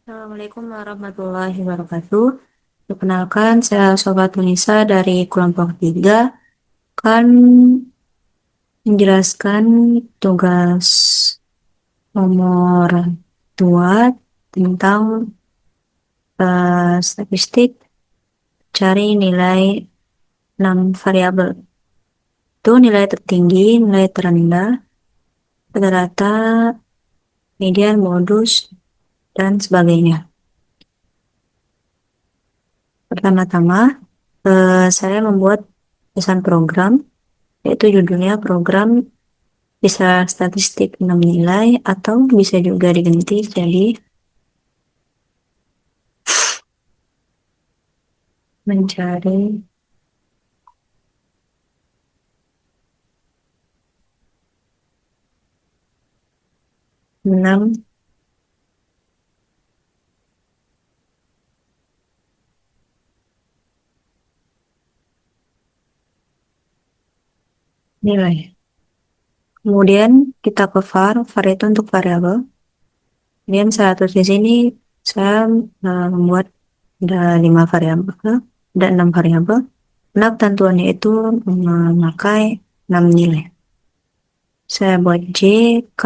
Assalamualaikum warahmatullahi wabarakatuh. Perkenalkan, saya Sobat Tunisa dari kelompok 3 akan menjelaskan tugas nomor 2 tentang statistik cari nilai 6 variabel. Itu nilai tertinggi, nilai terendah, rata-rata, median, modus, dan sebagainya. Pertama-tama, saya membuat pesan program, yaitu judulnya program bisa statistik 6 nilai atau bisa juga diganti jadi mencari 6 nilai. Kemudian kita ke var itu untuk variabel. Kemudian saya tulis di sini saya membuat ada 5 variabel, ada 6 variabel. Nah, ketentuannya itu memakai 6 nilai. Saya buat J, K,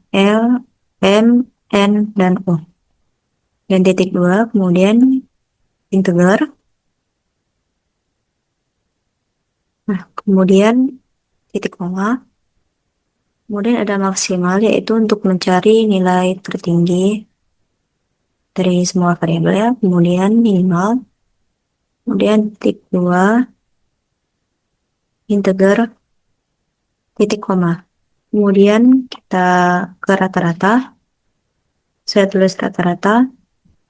L, M, N, dan O. Dan titik 2, kemudian integer. Nah, kemudian titik koma. Kemudian ada maksimal, yaitu untuk mencari nilai tertinggi dari semua variabel ya. Kemudian minimal. Kemudian titik 2, integer, titik koma. Kemudian kita ke rata-rata. Saya tulis rata-rata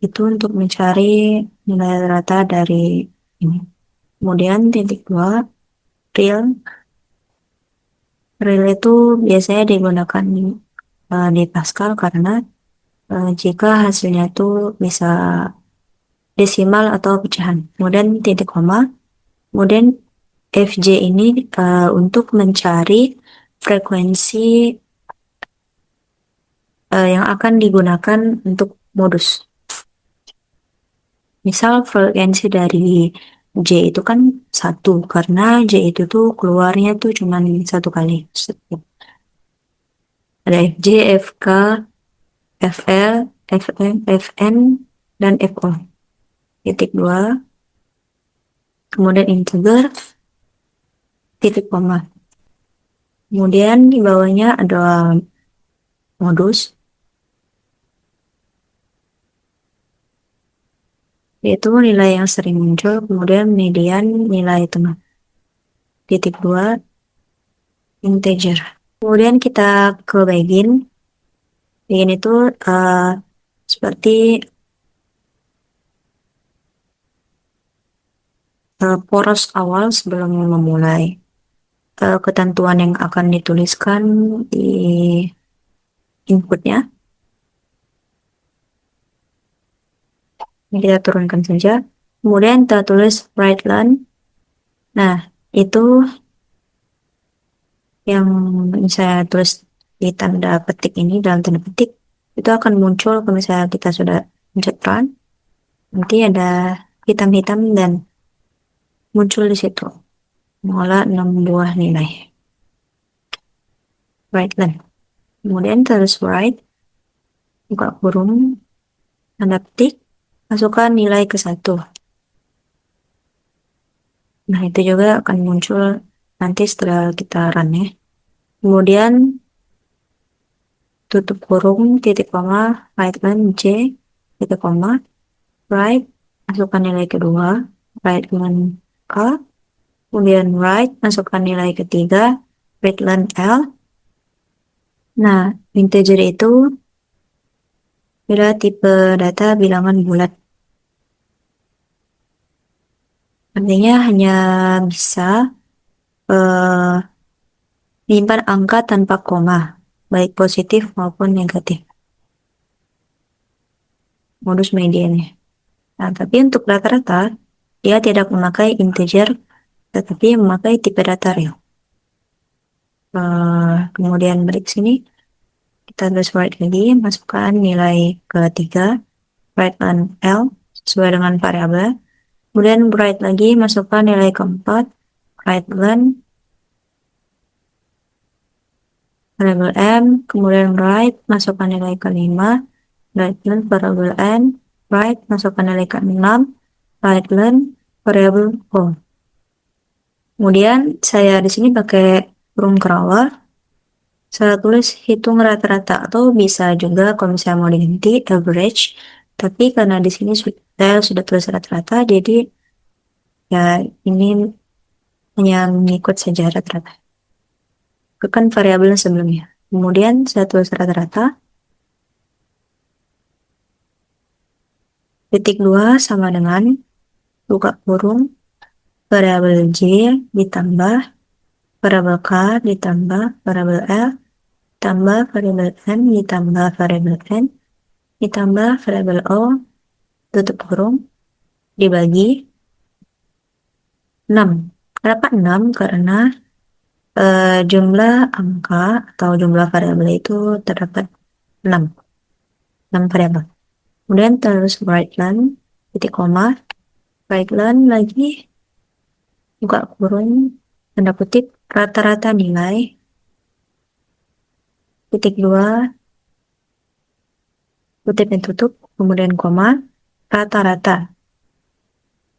itu untuk mencari nilai rata dari ini. Kemudian titik 2, real. Real itu biasanya digunakan di Pascal karena jika hasilnya itu bisa desimal atau pecahan. Kemudian titik koma. Kemudian FJ ini untuk mencari frekuensi yang akan digunakan untuk modus. Misal frekuensi dari J itu kan 1, karena J itu tuh keluarnya tuh cuma 1 kali. Ada FJ, FK, FL, FM, FN, dan FO. Titik 2, kemudian integer, titik koma. Kemudian di bawahnya ada modus, yaitu nilai yang sering muncul, kemudian median nilai tengah. Titik 2, integer. Kemudian kita ke begin. Begin itu seperti poros awal sebelum memulai ketentuan yang akan dituliskan di inputnya. Ini kita turunkan saja. Kemudian kita tulis write line. Nah, itu yang saya tulis di tanda petik ini, dalam tanda petik, itu akan muncul kalau misalnya kita sudah pencet run. Nanti ada hitam-hitam dan muncul di situ. Mengolah 6 buah nilai. Write line. Kemudian terus write, buka kurung, tanda petik, masukkan nilai ke 1. Nah, itu juga akan muncul nanti setelah kita run ya. Kemudian tutup kurung, titik koma, write line J, titik koma, write, masukkan nilai kedua, write line K, kemudian write, masukkan nilai ketiga, write line L. Nah, integer itu bila tipe data bilangan bulat. Artinya hanya bisa menyimpan angka tanpa koma, baik positif maupun negatif. Modus mediannya. Nah, tapi untuk rata-rata, dia tidak memakai integer, tetapi memakai tipe data real. Kemudian balik sini, kita tulis write lagi, masukkan nilai ketiga, brightline L sesuai dengan variabel. Kemudian bright lagi, masukkan nilai keempat, brightline variabel M, kemudian bright, masukkan nilai kelima, brightline variabel N, bright, masukkan nilai keenam, brightline variabel O. Kemudian saya di sini pakai kurung kerawal. Saya tulis hitung rata-rata, atau bisa juga kalau misalnya mau diganti average. Tapi karena di sini saya sudah tulis rata-rata, jadi ya ini hanya mengikut saja rata-rata. Itu kan variabelnya sebelumnya. Kemudian saya tulis rata-rata. Titik 2 sama dengan buka kurung variabel J ditambah variabel K ditambah variabel L tambah variabel M ditambah variabel N ditambah variabel O tutup kurung dibagi 6. Kenapa 6? Karena jumlah angka atau jumlah variabel itu terdapat 6 variabel. Kemudian terus brightline titik koma, brightline lagi buka kurung tanda kutip rata-rata nilai titik 2 kutip yang tutup, kemudian koma, rata-rata.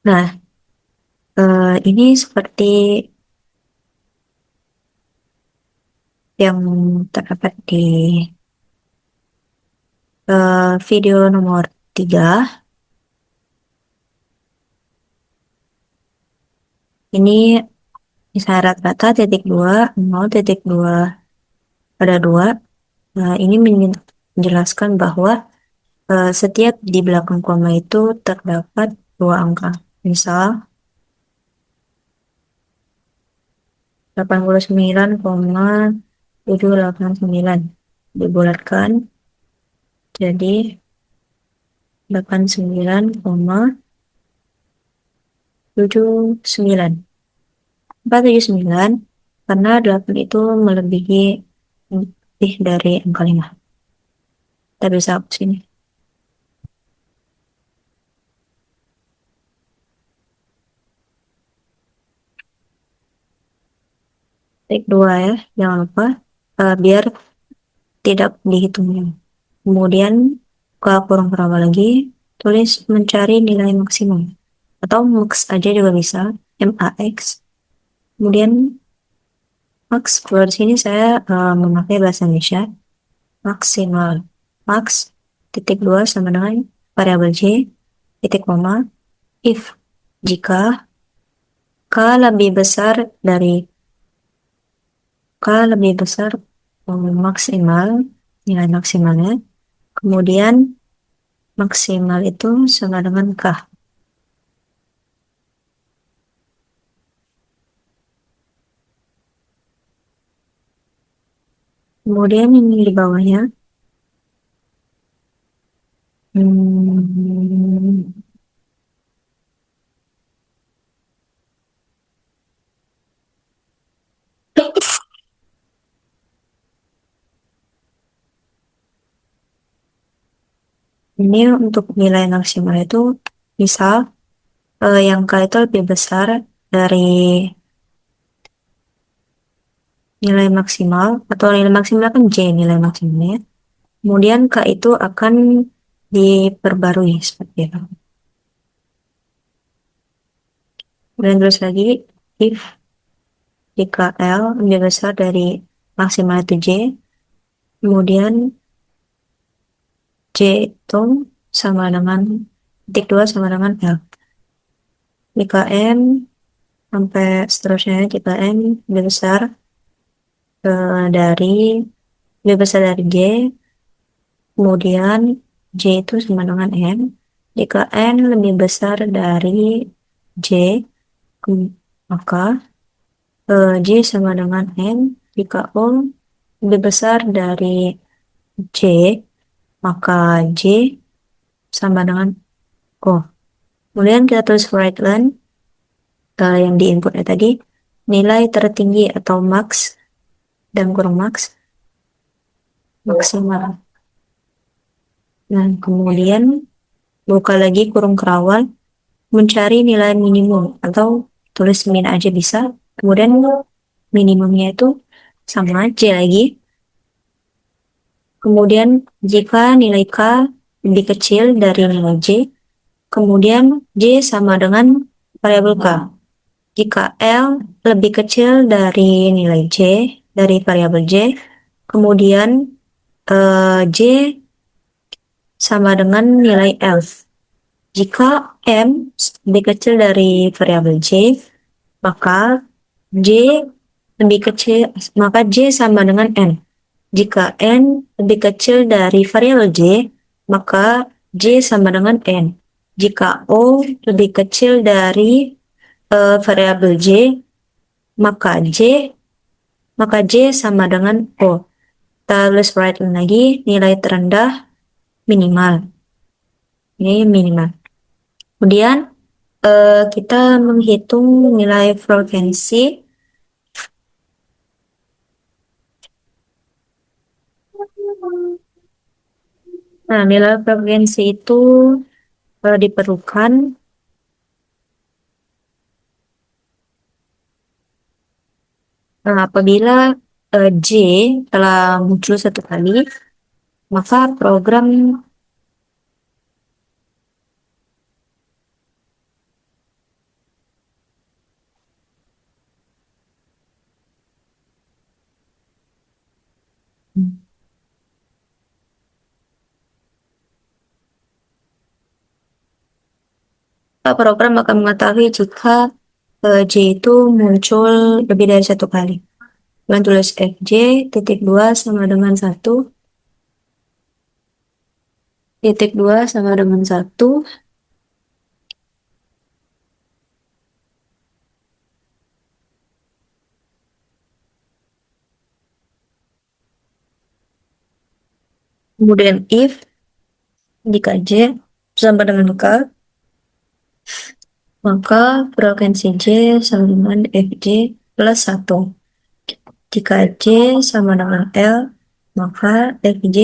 Nah, ini seperti yang terdapat di video nomor 3. Ini misalnya rata-rata titik 2, 0, titik 2 pada 2. Nah, ini menjelaskan bahwa setiap di belakang koma itu terdapat 2 angka. Misal 89,789 dibulatkan jadi 89,79. 479 karena 8 itu melebihi lebih dari angka 5. Kita bisa hapus ini. Titik 2 ya, jangan lupa biar tidak dihitungnya. Kemudian ke kurung kerawal lagi, tulis mencari nilai maksimum atau max aja juga bisa, max. Kemudian max, kalau di sini saya memakai bahasa Indonesia, maksimal. Max titik 2 sama dengan variabel J titik koma if jika K lebih besar dari maksimal, nilai maksimalnya, kemudian maksimal itu sama dengan K. Kemudian ini di bawahnya, ini untuk nilai maksimal itu misal yang K itu lebih besar dari nilai maksimal, atau nilai maksimal kan J nilai maksimalnya. Kemudian K itu akan diperbarui seperti itu. Kemudian terus lagi if jika L lebih besar dari maksimal itu J, kemudian J itu sama dengan titik 2 sama dengan L. Jika M sampai seterusnya, jika M lebih besar dari J, kemudian J itu sama dengan M. Jika N lebih besar dari J, maka J sama dengan N. Jika O lebih besar dari J, maka J sama dengan O. Kemudian kita tulis right line yang di inputnya tadi, nilai tertinggi atau max dan kurang max, maksimal. Nah, kemudian buka lagi kurung kerawal, mencari nilai minimum atau tulis min aja bisa. Kemudian minimumnya itu sama J lagi. Kemudian jika nilai K lebih kecil dari nilai J, kemudian J sama dengan variabel K. Jika L lebih kecil dari nilai J, dari variabel J, kemudian J sama dengan nilai L. Jika M lebih kecil dari variabel J, maka J lebih kecil, maka J sama dengan N. Jika N lebih kecil dari variabel J, maka J sama dengan N. Jika O lebih kecil dari variabel J, maka J sama dengan O. Kita tulis lagi nilai terendah minimal. Ini minimal. Kemudian kita menghitung nilai frekuensi. Nah, nilai frekuensi itu diperlukan apabila J telah muncul satu kali, maka program akan mengetahui jika J itu muncul lebih dari satu kali. Dengan tulis Fj titik 2 sama dengan 1, titik 2 sama dengan 1, kemudian if jika J sama dengan K, maka frekuensi J sama dengan Fj plus 1. Jika J sama dengan L, maka Fj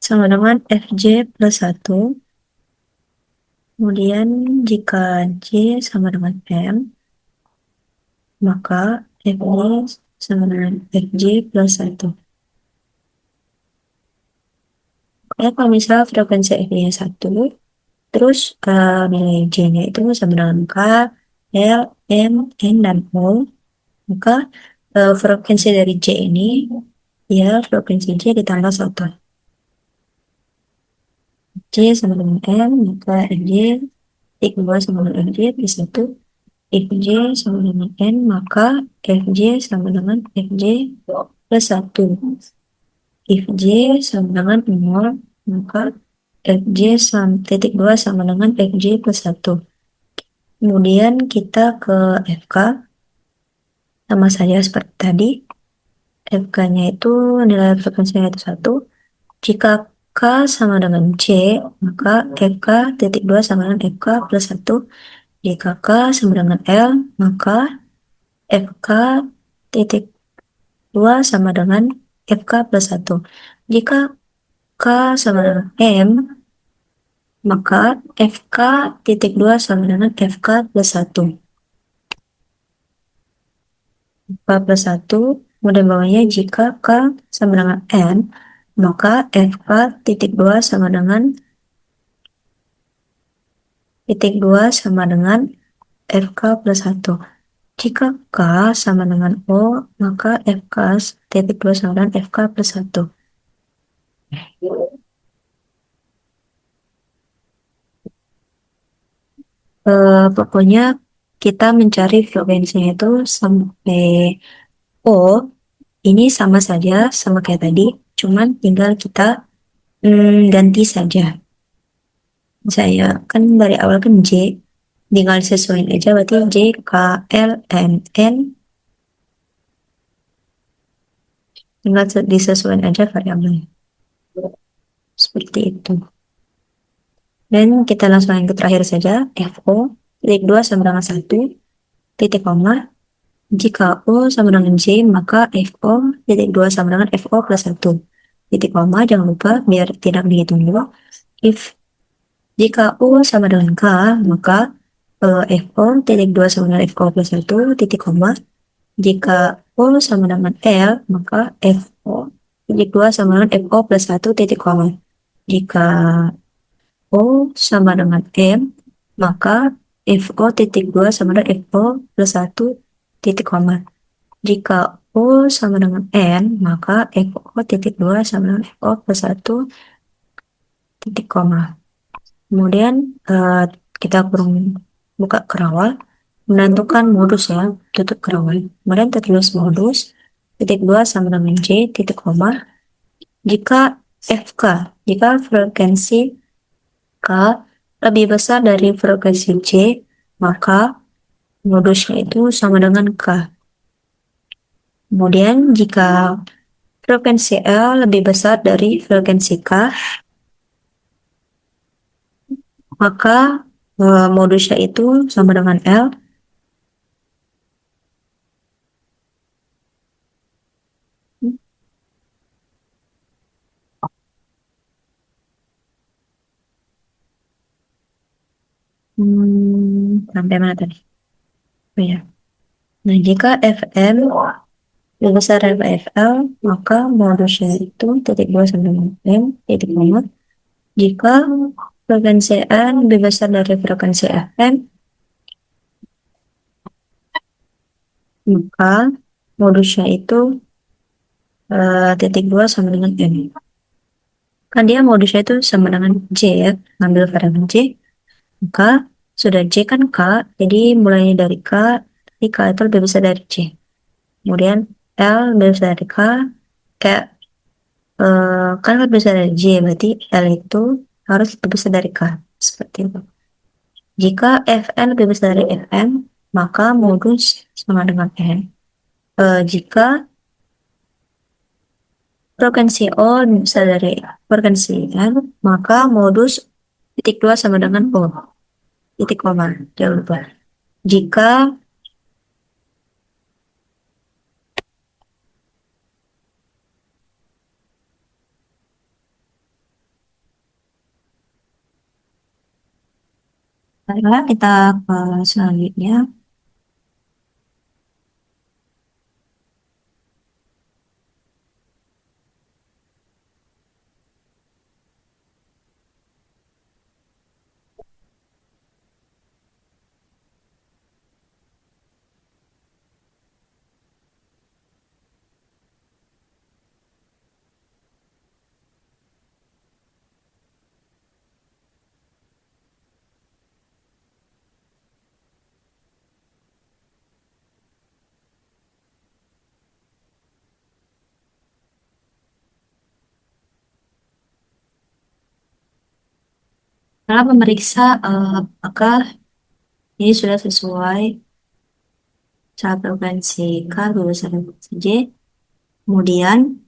sama dengan Fj plus 1. Kemudian jika J sama dengan M, maka Fj sama dengan Fj plus 1. Ya, kalau misalnya frekuensi F-nya 1, terus nilai J-nya itu sama dengan K, L, M, N, dan O, maka frekuensi dari J ini, ya frekuensi J ditambah 1. J sama dengan M, maka Fj titik 2 sama dengan Fj plus 1. Fj sama dengan N, maka Fj sama dengan Fj plus 1. Fj sama dengan 0, maka Fj titik 2 sama dengan Fj plus 1. Kemudian kita ke FK, sama saja seperti tadi. FK-nya itu nilai frekuensinya itu 1. Jika K sama dengan C, maka FK titik 2 sama dengan FK plus 1. Jika K sama dengan L, maka FK titik 2 sama dengan FK plus 1. Jika K sama dengan M, maka FK titik 2 sama dengan FK plus 1. K plus 1, kemudian bawahnya jika K sama dengan N, maka FK titik 2 sama dengan titik 2 sama dengan FK plus 1. Jika K sama dengan O, maka FK titik 2 sama dengan FK plus 1. Pokoknya kita mencari frekuensinya itu sampai O, ini sama saja, sama kayak tadi, cuman tinggal kita ganti saja. Saya kan dari awal kan J, tinggal sesuaiin aja, berarti J, K, L, M, N, tinggal disesuaikan aja variabelnya. Seperti itu. Dan kita langsung yang ke terakhir saja, FO, titik 2 sama dengan 1, titik koma, Jika O sama dengan J, maka FO titik 2 sama dengan FO plus 1. Titik koma, jangan lupa biar tidak dihitung dulu. Jika O sama dengan K, maka FO titik 2 sama dengan FO plus 1, titik koma. Jika O sama dengan L, maka FO titik 2 sama dengan FO plus 1, titik koma. Jika O sama dengan M, maka FO titik 2 sama dengan FO plus 1, titik koma. Jika O sama dengan N, maka FO titik 2 sama dengan FO plus 1, titik koma. Kemudian kita kurung buka kerawal, menentukan modus ya, tutup kerawal. Kemudian tertulis modus, titik 2 sama dengan J, titik koma. Jika FK, jika frekuensi K lebih besar dari frekuensi J, maka modusnya itu sama dengan K. Kemudian jika frekuensi L lebih besar dari frekuensi K, maka modusnya itu sama dengan L. Sampai mana tadi? Oh ya. Nah, jika Fm lebih besar dari FL, maka modusnya itu titik 2 sama dengan M, titik koma. Jika frekuensi N lebih besar dari frekuensi Fm, maka modusnya itu titik 2 sama dengan M. Kan dia modusnya itu sama dengan J ya, ngambil variabel J, maka sudah J kan K, jadi mulainya dari K, jadi K itu lebih besar dari J. Kemudian L lebih besar dari K, kayak kan lebih besar dari J, berarti L itu harus lebih besar dari K, seperti itu. Jika Fn lebih besar dari Fm, maka modus sama dengan N. Jika frekuensi O lebih besar dari frekuensi N, maka modus titik 2 sama dengan O, titik koma, jangan lupa. Jika kita ke selanjutnya. Setelah memeriksa apakah ini sudah sesuai cara frekuensi K besar J, kemudian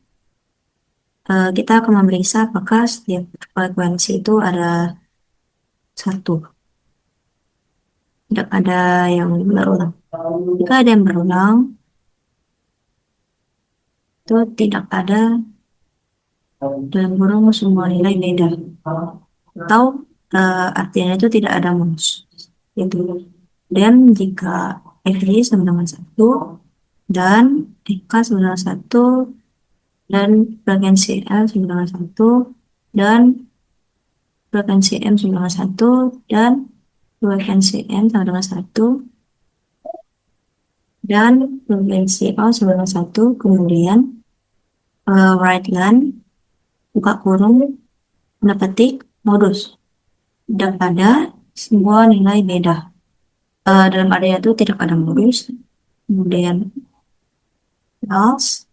kita akan memeriksa apakah setiap frekuensi itu ada satu, tidak ada yang berulang. Jika ada yang berulang, itu tidak ada dalam kurung semua nilai beda, atau artinya itu tidak ada modus. Itu. Dan jika FJ sama dengan 1 dan FK sama dengan 1 dan frekuensi L sama dengan 1 dan frekuensi M sama dengan 1 dan frekuensi N sama dengan 1 dan frekuensi O sama dengan 1, kemudian right line buka kurung mendapat modus tidak ada semua nilai beda. Dalam area itu tidak ada modus, kemudian else,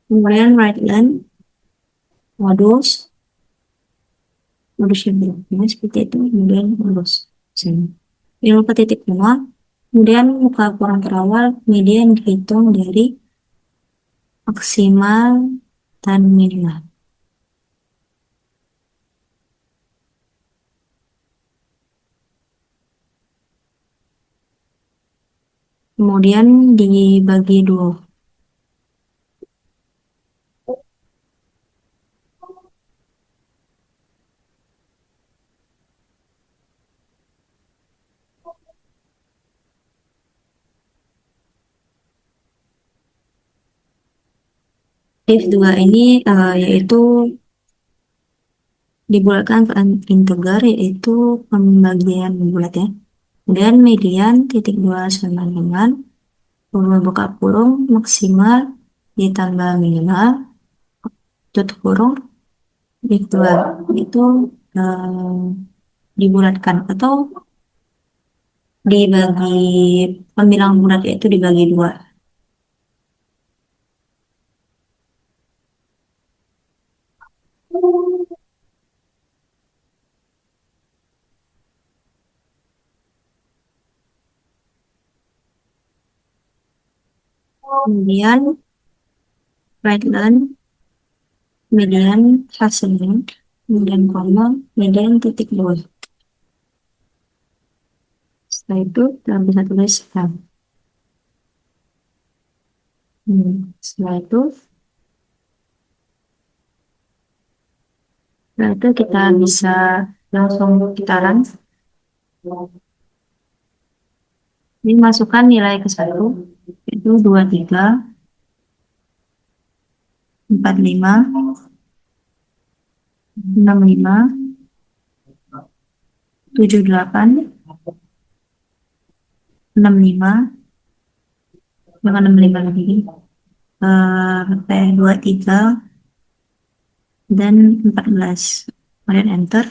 kemudian right line modus yang berikutnya seperti itu, kemudian modus sini. Jangan lupa titik koma, kemudian muka kurang terawal media yang dihitung dari maksimal dan minimal. kemudian dibagi dua. If 2 ini yaitu dibulatkan ke integer, yaitu pembagian bulat ya. Kemudian median titik 2 sama dengan buka kurung maksimal ditambah minimal tutup kurung itu eh, dibulatkan atau dibagi pembilang bulat yaitu dibagi dua. Kemudian right line median hasilnya, kemudian koma median titik dua. Setelah itu kita bisa tulis setelah itu kita bisa langsung putaran. Ini masukkan nilai ke satu, itu 23, 45, 65, 78, 65, jangan 65 lagi, 23, dan 14. Kemudian enter.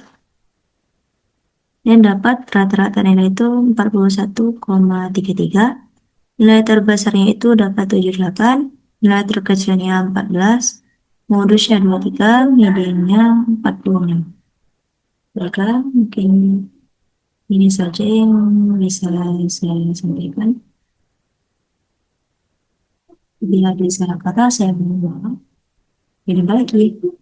Yang dapat rata-rata nilai itu 41,33. Nilai terbesarnya itu dapat 78, nilai terkecilnya 14, modusnya 23, mediannya 46. Baiklah, mungkin ini saja yang bisa saya sampaikan. Bila ada salah kata, saya mohon maaf. Jadi balik lagi.